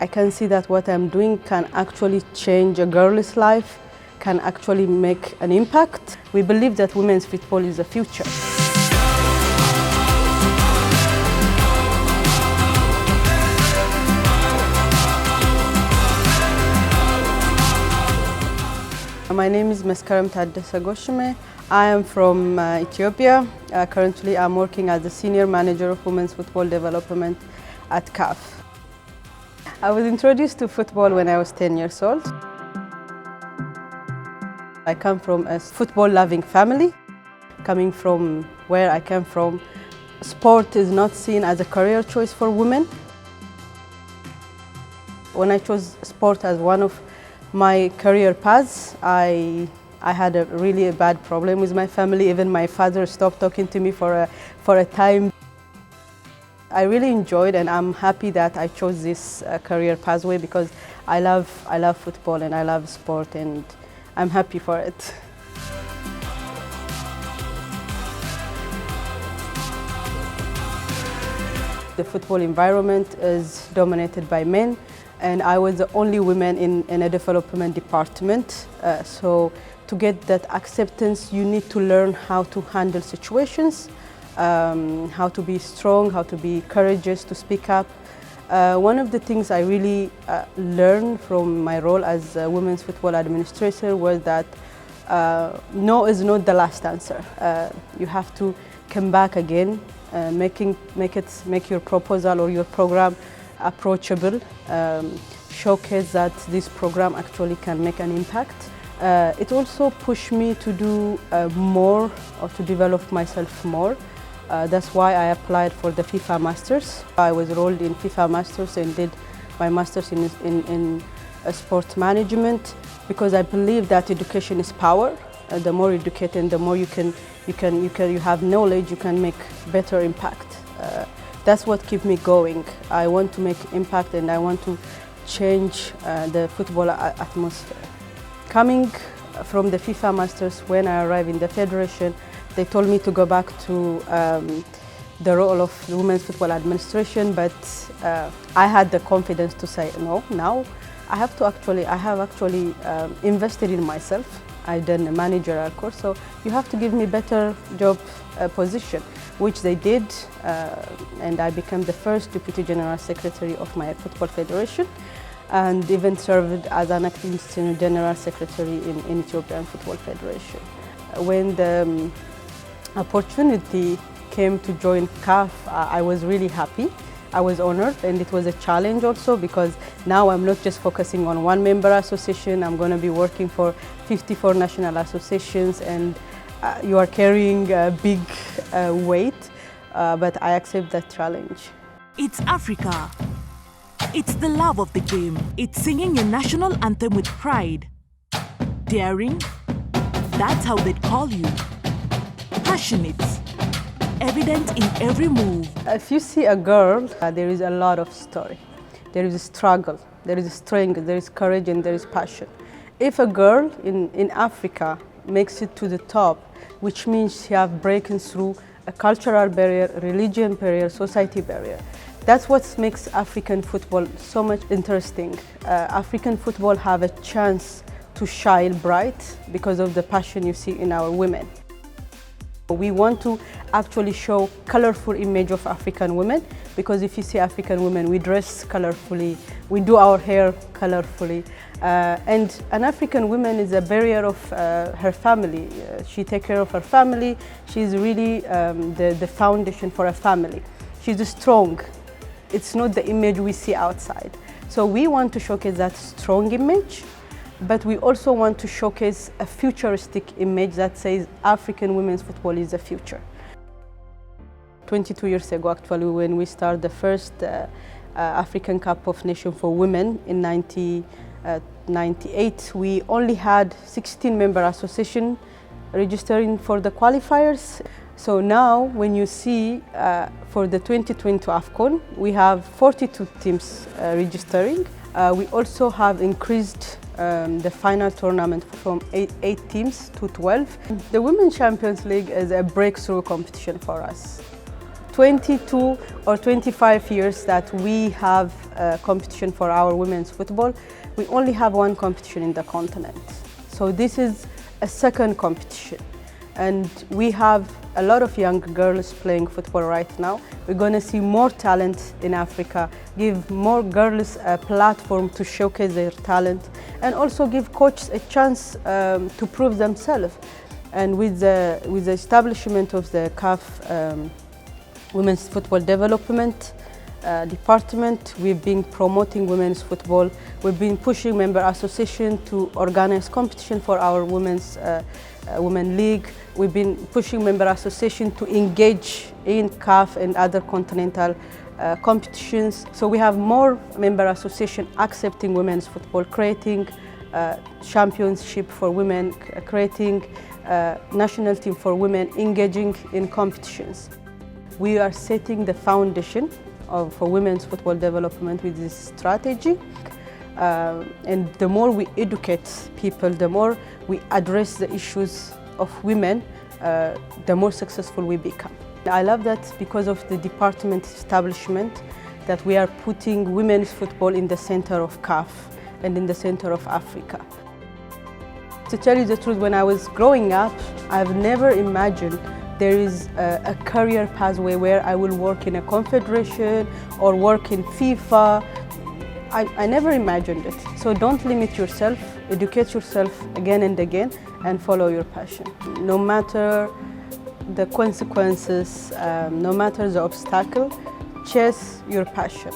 I can see that what I'm doing can actually change a girl's life, can actually make an impact. We believe that women's football is the future. My name is Meskerem Goshime. I am from Ethiopia. Currently, I'm working as the Senior Manager of Women's Football Development at CAF. I was introduced to football when I was 10 years old. I come from a football-loving family. Coming from where I came from, sport is not seen as a career choice for women. When I chose sport as one of my career paths, I had a really bad problem with my family. Even my father stopped talking to me for a time. I really enjoyed, and I'm happy that I chose this career pathway because I love football and I love sport, and I'm happy for it. The football environment is dominated by men, and I was the only woman in a development department. So to get that acceptance, you need to learn how to handle situations, how to be strong, how to be courageous, to speak up. One of the things I really learned from my role as a women's football administrator was that no is not the last answer. You have to come back again, make your proposal or your program approachable, showcase that this program actually can make an impact. It also pushed me to do more, or to develop myself more. That's why I applied for the FIFA Masters. I was enrolled in FIFA Masters and did my Masters in sport management, because I believe that education is power. The more educated, the more you have knowledge, you can make better impact. That's what keeps me going. I want to make impact, and I want to change the football atmosphere. Coming from the FIFA Masters, when I arrived in the federation, they told me to go back to the role of the Women's Football Administration, but I had the confidence to say no. Now I have actually invested in myself. I've done a managerial course, so you have to give me better job position, which they did, and I became the first Deputy General Secretary of my football federation, and even served as an acting General Secretary in Ethiopian Football Federation. When the opportunity came to join CAF, I was really happy. I was honored, and it was a challenge also, because now I'm not just focusing on one member association. I'm going to be working for 54 national associations, and you are carrying a big weight, but I accept that challenge. It's Africa. It's the love of the game. It's singing your national anthem with pride. Daring, that's how they'd call you. Passionate, evident in every move. If you see a girl, there is a lot of story. There is a struggle, there is strength, there is courage, and there is passion. If a girl in Africa makes it to the top, which means she has broken through a cultural barrier, religion barrier, society barrier. That's what makes African football so much interesting. African football have a chance to shine bright because of the passion you see in our women. We want to actually show colorful image of African women, because if you see African women, we dress colorfully, we do our hair colorfully, and an African woman is a barrier of her family. She takes care of her family. She's really the foundation for a family. She's strong. It's not the image we see outside. So we want to showcase that strong image, but we also want to showcase a futuristic image that says African women's football is the future. 22 years ago, actually, when we started the first African Cup of Nations for Women in 1998, we only had 16 member associations registering for the qualifiers. So now, when you see for the 2020 AFCON, we have 42 teams registering. We also have increased the final tournament from 8 teams to 12. The Women's Champions League is a breakthrough competition for us. 22 or 25 years that we have competition for our women's football. We only have one competition in the continent. So this is a second competition. And we have a lot of young girls playing football right now. We're going to see more talent in Africa, give more girls a platform to showcase their talent, and also give coaches a chance to prove themselves. And with the establishment of the CAF Women's Football Development Department, we've been promoting women's football. We've been pushing member association to organize competition for our women's women league. We've been pushing member association to engage in CAF and other continental competitions. So we have more member association accepting women's football, creating championship for women, creating national team for women, engaging in competitions. We are setting the foundation for women's football development with this strategy. And the more we educate people, the more we address the issues of women, the more successful we become. I love that because of the department establishment, that we are putting women's football in the center of CAF and in the center of Africa. To tell you the truth, when I was growing up, I've never imagined there is a career pathway where I will work in a confederation or work in FIFA. I never imagined it. So don't limit yourself, educate yourself again and again, and follow your passion. No matter the consequences, no matter the obstacle, chase your passion.